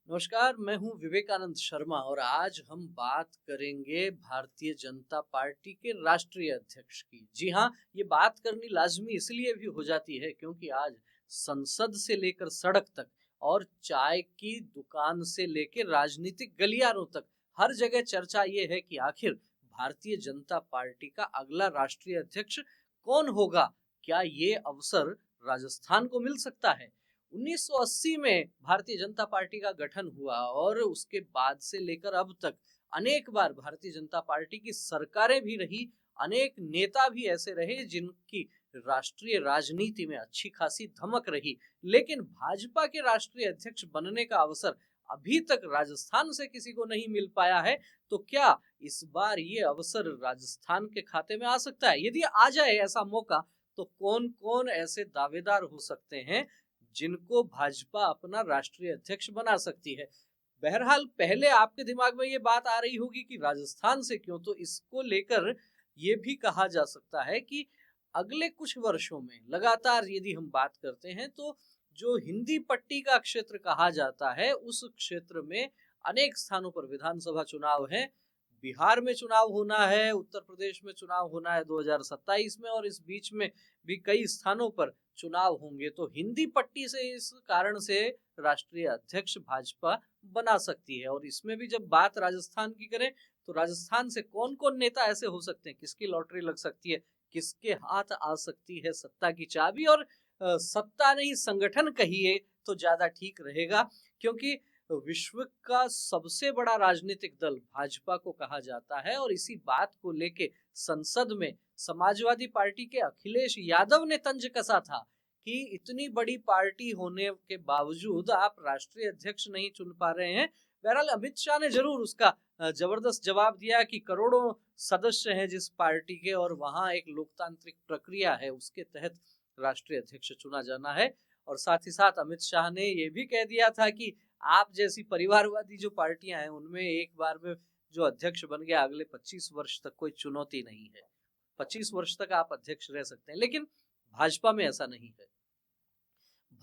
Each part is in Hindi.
नमस्कार, मैं हूं विवेकानंद शर्मा और आज हम बात करेंगे भारतीय जनता पार्टी के राष्ट्रीय अध्यक्ष की। जी हाँ, ये बात करनी लाजमी इसलिए भी हो जाती है क्योंकि आज संसद से लेकर सड़क तक और चाय की दुकान से लेकर राजनीतिक गलियारों तक हर जगह चर्चा ये है कि आखिर भारतीय जनता पार्टी का अगला राष्ट्रीय अध्यक्ष कौन होगा। क्या ये अवसर राजस्थान को मिल सकता है? 1980 में भारतीय जनता पार्टी का गठन हुआ और उसके बाद से लेकर अब तक अनेक बार भारतीय जनता पार्टी की सरकारें भी रही, अनेक नेता भी ऐसे रहे जिनकी राष्ट्रीय राजनीति में अच्छी खासी धमक रही। लेकिन भाजपा के राष्ट्रीय अध्यक्ष बनने का अवसर अभी तक राजस्थान से किसी को नहीं मिल पाया है। तो क्या इस बार ये अवसर राजस्थान के खाते में आ सकता है? यदि आ जाए ऐसा मौका तो कौन कौन ऐसे दावेदार हो सकते हैं जिनको भाजपा अपना राष्ट्रीय अध्यक्ष बना सकती है? बहरहाल पहले आपके दिमाग में ये बात आ रही होगी कि राजस्थान से क्यों, तो इसको लेकर ये भी कहा जा सकता है कि अगले कुछ वर्षों में लगातार यदि हम बात करते हैं तो जो हिंदी पट्टी का क्षेत्र कहा जाता है उस क्षेत्र में अनेक स्थानों पर विधानसभा चुनाव है। बिहार में चुनाव होना है, उत्तर प्रदेश में चुनाव होना है 2027 में, और इस बीच में भी कई स्थानों पर चुनाव होंगे। तो हिंदी पट्टी से इस कारण से राष्ट्रीय अध्यक्ष भाजपा बना सकती है। और इसमें भी जब बात राजस्थान की करें तो राजस्थान से कौन कौन नेता ऐसे हो सकते हैं, किसकी लॉटरी लग सकती है, किसके हाथ आ सकती है सत्ता की चाबी। और सत्ता नहीं, संगठन कहिए तो ज्यादा ठीक रहेगा, क्योंकि विश्व का सबसे बड़ा राजनीतिक दल भाजपा को कहा जाता है। और इसी बात को लेके संसद में समाजवादी पार्टी के अखिलेश यादव ने तंज कसा था कि इतनी बड़ी पार्टी होने के बावजूद आप राष्ट्रीय अध्यक्ष नहीं चुन पा रहे हैं। बहरहाल अमित शाह ने जरूर उसका जबरदस्त जवाब दिया कि करोड़ों सदस्य हैं जिस पार्टी के, और वहां एक लोकतांत्रिक प्रक्रिया है, उसके तहत राष्ट्रीय अध्यक्ष चुना जाना है। और साथ ही साथ अमित शाह ने यह भी कह दिया था कि आप जैसी परिवारवादी जो पार्टियां हैं उनमें एक बार में जो अध्यक्ष बन गया अगले 25 वर्ष तक कोई चुनौती नहीं है, 25 वर्ष तक आप अध्यक्ष रह सकते हैं। लेकिन भाजपा में ऐसा नहीं है।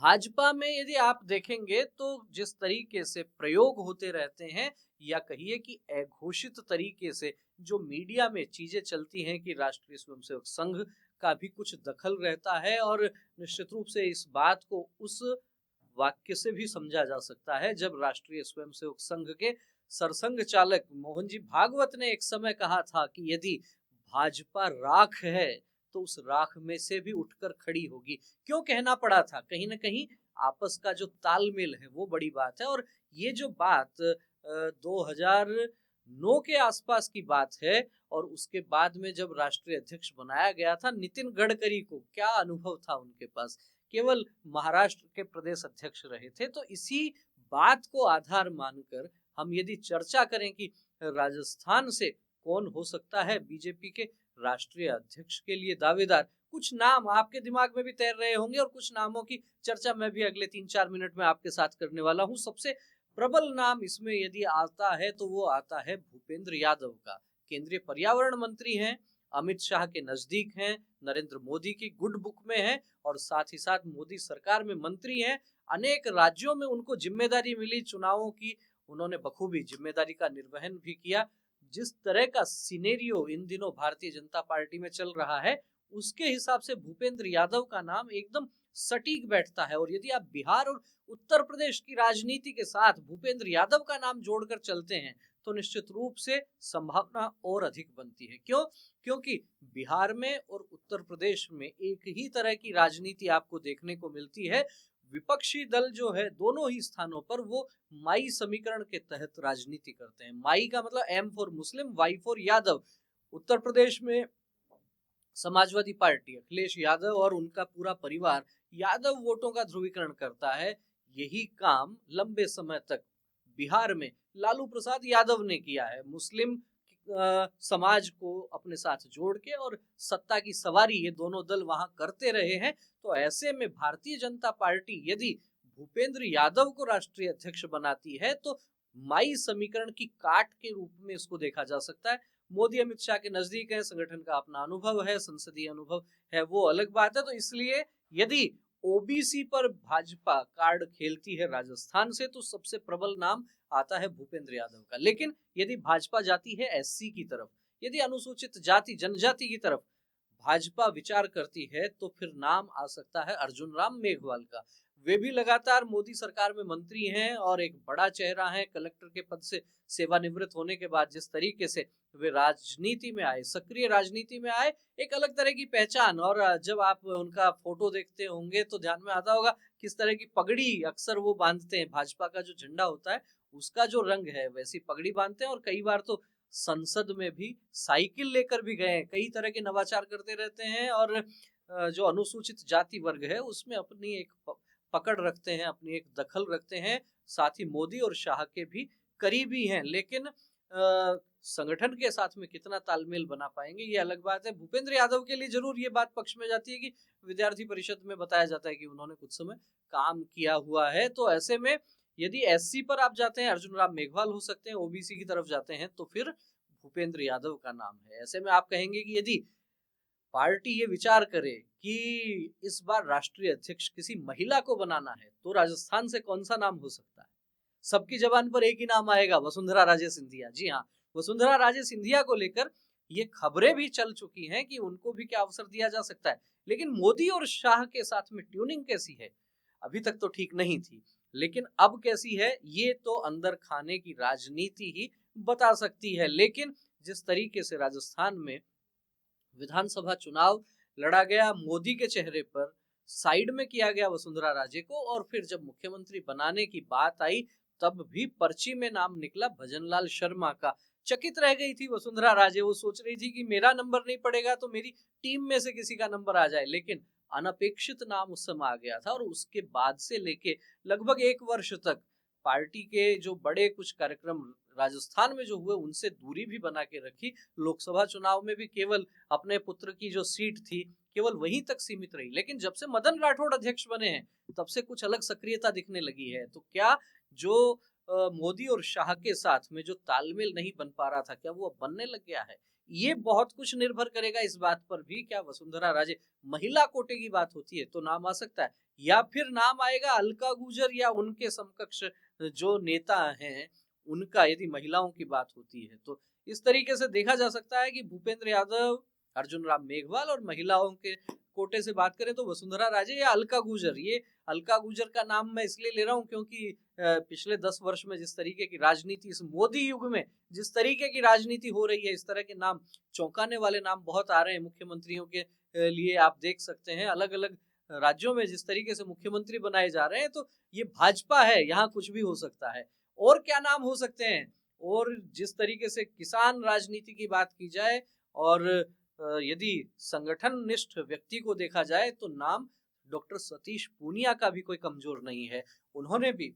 भाजपा में यदि आप देखेंगे तो जिस तरीके से प्रयोग होते रहते हैं, या कहिए कि अघोषित तरीके से जो मीडिया में चीजें चलती हैं कि राष्ट्रीय स्वयंसेवक संघ का भी कुछ दखल रहता है, और निश्चित रूप से इस बात को उस वाक्य से भी समझा जा सकता है जब राष्ट्रीय स्वयंसेवक संघ के सरसंघ चालक मोहन जी भागवत ने एक समय कहा था कि यदि भाजपा राख है तो उस राख में से भी उठकर खड़ी होगी। क्यों कहना पड़ा था? कहीं ना कहीं आपस का जो तालमेल है वो बड़ी बात है। और ये जो बात 2009 के आसपास की बात है, और उसके बाद में जब राष्ट्रीय अध्यक्ष बनाया गया था नितिन गडकरी को, क्या अनुभव था उनके पास? केवल महाराष्ट्र के प्रदेश अध्यक्ष रहे थे। तो इसी बात को आधार मानकर हम यदि चर्चा करें कि राजस्थान से कौन हो सकता है बीजेपी के राष्ट्रीय अध्यक्ष के लिए दावेदार, कुछ नाम आपके दिमाग में भी तैर रहे होंगे और कुछ नामों की चर्चा मैं भी अगले 3-4 मिनट में आपके साथ करने वाला हूं। सबसे प्रबल नाम इसमें यदि आता है तो वो आता है भूपेंद्र यादव का। केंद्रीय पर्यावरण मंत्री हैं, अमित शाह के नजदीक हैं, नरेंद्र मोदी की गुड बुक में है, और साथ ही साथ मोदी सरकार में मंत्री हैं। अनेक राज्यों में उनको जिम्मेदारी मिली चुनावों की, उन्होंने बखूबी जिम्मेदारी का निर्वहन भी किया। जिस तरह का सिनेरियो इन दिनों भारतीय जनता पार्टी में चल रहा है उसके हिसाब से भूपेंद्र यादव का नाम एकदम सटीक बैठता है। और यदि आप बिहार और उत्तर प्रदेश की राजनीति के साथ भूपेंद्र यादव का नाम जोड़कर चलते हैं तो निश्चित रूप से संभावना और अधिक बनती है। क्यों? क्योंकि बिहार में और उत्तर प्रदेश में एक ही तरह की राजनीति आपको देखने को मिलती है। विपक्षी दल जो है दोनों ही स्थानों पर वो माई समीकरण के तहत राजनीति करते हैं। माई का मतलब M for Muslim, Y for Yadav. Uttar Pradesh में समाजवादी पार्टी, अखिलेश यादव और उनका पूरा परिवार यादव वोटों का ध्रुवीकरण करता है। यही काम लंबे समय तक बिहार में लालू प्रसाद यादव ने किया है, मुस्लिम समाज को अपने साथ जोड़ के, और सत्ता की सवारी ये दोनों दल वहां करते रहे हैं। तो ऐसे में भारतीय जनता पार्टी यदि भूपेंद्र यादव को राष्ट्रीय अध्यक्ष बनाती है तो माई समीकरण की काट के रूप में इसको देखा जा सकता है। मोदी अमित शाह के नजदीक है, संगठन का अपना अनुभव है, संसदीय अनुभव है, वो अलग बात है। तो इसलिए यदि ओबीसी पर भाजपा कार्ड खेलती है राजस्थान से, तो सबसे प्रबल नाम आता है भूपेंद्र यादव का। लेकिन यदि भाजपा जाती है एससी की तरफ, यदि अनुसूचित जाति जनजाति की तरफ भाजपा विचार करती है, तो फिर नाम आ सकता है अर्जुन राम मेघवाल का। वे भी लगातार मोदी सरकार में मंत्री हैं और एक बड़ा चेहरा है। कलेक्टर के पद से सेवानिवृत्त होने के बाद जिस तरीके से वे राजनीति में आए, सक्रिय राजनीति में आए, एक अलग तरह की पहचान। और जब आप उनका फोटो देखते होंगे तो ध्यान में आता होगा किस तरह की पगड़ी अक्सर वो बांधते हैं। भाजपा का जो झंडा होता है उसका जो रंग है वैसी पगड़ी बांधते हैं, और कई बार तो संसद में भी साइकिल लेकर भी गए। कई तरह के नवाचार करते रहते हैं, और जो अनुसूचित जाति वर्ग है उसमें अपनी एक पकड़ रखते हैं, अपनी एक दखल रखते हैं। साथ ही मोदी और शाह के भी करीबी हैं, लेकिन संगठन के साथ में कितना तालमेल बना पाएंगे ये अलग बात है। भूपेंद्र यादव के लिए जरूर ये बात पक्ष में जाती है कि विद्यार्थी परिषद में बताया जाता है कि उन्होंने कुछ समय काम किया हुआ है। तो ऐसे में यदि एससी पर आप जाते हैं अर्जुन राम मेघवाल हो सकते हैं, ओबीसी की तरफ जाते हैं तो फिर भूपेंद्र यादव का नाम है। ऐसे में आप कहेंगे कि यदि पार्टी ये विचार करे कि इस बार राष्ट्रीय अध्यक्ष किसी महिला को बनाना है, तो राजस्थान से कौन सा नाम हो सकता है? सबकी जबान पर एक ही नाम आएगा, वसुंधरा राजे सिंधिया। जी हाँ, वसुंधरा राजे सिंधिया को लेकर ये खबरें भी चल चुकी हैं कि उनको भी क्या अवसर दिया जा सकता है। लेकिन मोदी और शाह के साथ में ट्यूनिंग कैसी है, अभी तक तो ठीक नहीं थी, लेकिन अब कैसी है ये तो अंदर खाने की राजनीति ही बता सकती है। लेकिन जिस तरीके से राजस्थान में विधानसभा चुनाव लड़ा गया, मोदी के चेहरे पर साइड में किया गया वसुंधरा राजे को, और फिर जब मुख्यमंत्री बनाने की बात आई तब भी पर्ची में नाम निकला भजनलाल शर्मा का। चकित रह गई थी वसुंधरा राजे, वो सोच रही थी कि मेरा नंबर नहीं पड़ेगा तो मेरी टीम में से किसी का नंबर आ जाए। लेकिन अनपेक्षित नाम उस समय आ गया था, और उसके बाद से लेके लगभग 1 वर्ष तक पार्टी के जो बड़े कुछ कार्यक्रम राजस्थान में जो हुए उनसे दूरी भी बना के रखी। लोकसभा चुनाव में भी केवल अपने पुत्र की जो सीट थी केवल वहीं तक सीमित रही। लेकिन जब से मदन राठौड़ अध्यक्ष बने हैं तब से कुछ अलग सक्रियता दिखने लगी है। तो क्या जो मोदी और शाह के साथ में जो तालमेल नहीं बन पा रहा था, क्या वो अब बनने लग गया है? ये बहुत कुछ निर्भर करेगा इस बात पर भी, क्या वसुंधरा राजे महिला कोटे की बात होती है तो नाम आ सकता है, या फिर नाम आएगा अलका गुर्जर या उनके समकक्ष जो नेता हैं उनका, यदि महिलाओं की बात होती है तो। इस तरीके से देखा जा सकता है कि भूपेंद्र यादव, अर्जुन राम मेघवाल, और महिलाओं के कोटे से बात करें तो वसुंधरा राजे या अलका गुर्जर। ये अलका गुर्जर का नाम मैं इसलिए ले रहा हूँ क्योंकि पिछले 10 वर्ष में जिस तरीके की राजनीति, इस मोदी युग में जिस तरीके की राजनीति हो रही है, इस तरह के नाम, चौंकाने वाले नाम बहुत आ रहे हैं मुख्यमंत्रियों के लिए। आप देख सकते हैं अलग अलग राज्यों में जिस तरीके से मुख्यमंत्री बनाए जा रहे हैं, तो ये भाजपा है, यहाँ कुछ भी हो सकता है। और क्या नाम हो सकते हैं? और जिस तरीके से किसान राजनीति की बात की जाए, और यदि संगठन निष्ठ व्यक्ति को देखा जाए तो नाम डॉक्टर सतीश पूनिया का भी कोई कमजोर नहीं है। उन्होंने भी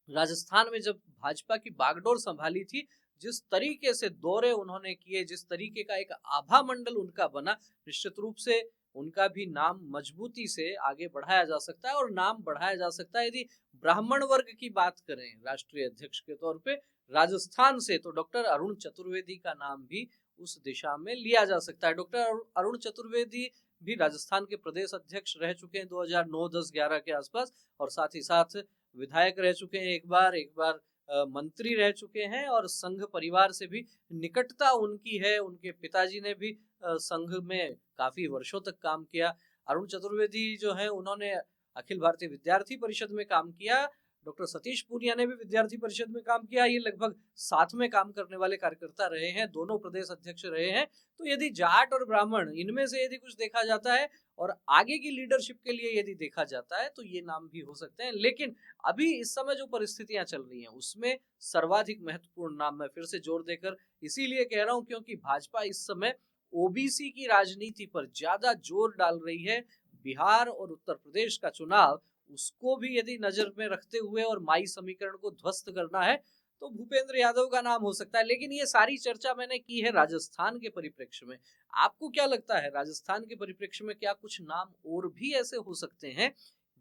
राजस्थान में जब भाजपा की बागडोर संभाली थी, जिस तरीके से दौरे उन्होंने किए, जिस तरीके का एक आभा मंडल उनका बना, निश्चित रूप से उनका भी नाम मजबूती से आगे बढ़ाया जा सकता है। और नाम बढ़ाया जा सकता है यदि ब्राह्मण वर्ग की बात करें राष्ट्रीय अध्यक्ष के तौर पे राजस्थान से, तो डॉक्टर अरुण चतुर्वेदी का नाम भी उस दिशा में लिया जा सकता है। डॉक्टर अरुण चतुर्वेदी भी राजस्थान के प्रदेश अध्यक्ष रह चुके हैं 2009, 10, 11 के आसपास, और साथ ही साथ विधायक रह चुके हैं, एक बार मंत्री रह चुके हैं, और संघ परिवार से भी निकटता उनकी है। उनके पिताजी ने भी संघ में काफी वर्षों तक काम किया। अरुण चतुर्वेदी जो है उन्होंने अखिल भारतीय विद्यार्थी परिषद में काम किया। डॉक्टर सतीश पूनिया ने भी विद्यार्थी परिषद में काम किया। ये लगभग साथ में काम करने वाले कार्यकर्ता रहे हैं, दोनों प्रदेश अध्यक्ष रहे हैं। तो यदि जाट और ब्राह्मण इनमें से यदि कुछ देखा जाता है और आगे की लीडरशिप के लिए यदि देखा जाता है तो ये नाम भी हो सकते हैं। लेकिन अभी इस समय जो परिस्थितियां चल रही हैं उसमें सर्वाधिक महत्वपूर्ण नाम मैं फिर से जोर देकर इसीलिए कह रहा हूं क्योंकि भाजपा इस समय ओबीसी की राजनीति पर ज्यादा जोर डाल रही है। बिहार और उत्तर प्रदेश का चुनाव, उसको भी यदि नजर में रखते हुए और माई समीकरण को ध्वस्त करना है तो भूपेंद्र यादव का नाम हो सकता है। लेकिन ये सारी चर्चा मैंने की है राजस्थान के परिप्रेक्ष्य में। आपको क्या लगता है, राजस्थान के परिप्रेक्ष्य में क्या कुछ नाम और भी ऐसे हो सकते हैं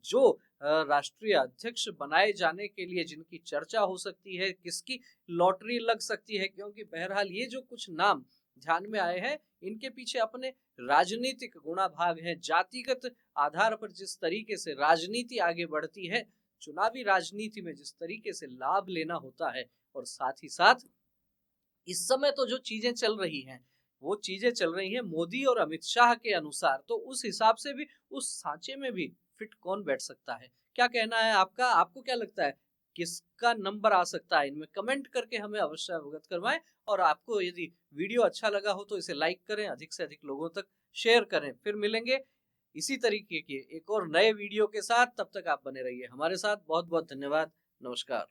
जो राष्ट्रीय अध्यक्ष बनाए जाने के लिए जिनकी चर्चा हो सकती है, किसकी लॉटरी लग सकती है? क्योंकि बहरहाल ये जो कुछ नाम ध्यान में आए हैं, इनके पीछे अपने राजनीतिक गुणाभाग हैं। जातिगत आधार पर जिस तरीके से राजनीति आगे बढ़ती है, चुनावी राजनीति में जिस तरीके से लाभ लेना होता है, और साथ ही साथ इस समय तो जो चीजें चल रही हैं, वो चीजें चल रही हैं मोदी और अमित शाह के अनुसार, तो उस हिसाब से भी उस सांचे में भी फिट कौन बैठ सकता है? क्या कहना है आपका? आपको क्या लगता है किसका नंबर आ सकता है इनमें? कमेंट करके हमें अवश्य अवगत करवाएं। और आपको यदि वीडियो अच्छा लगा हो तो इसे लाइक करें, अधिक से अधिक लोगों तक शेयर करें। फिर मिलेंगे इसी तरीके के एक और नए वीडियो के साथ। तब तक आप बने रहिए हमारे साथ। बहुत बहुत धन्यवाद। नमस्कार।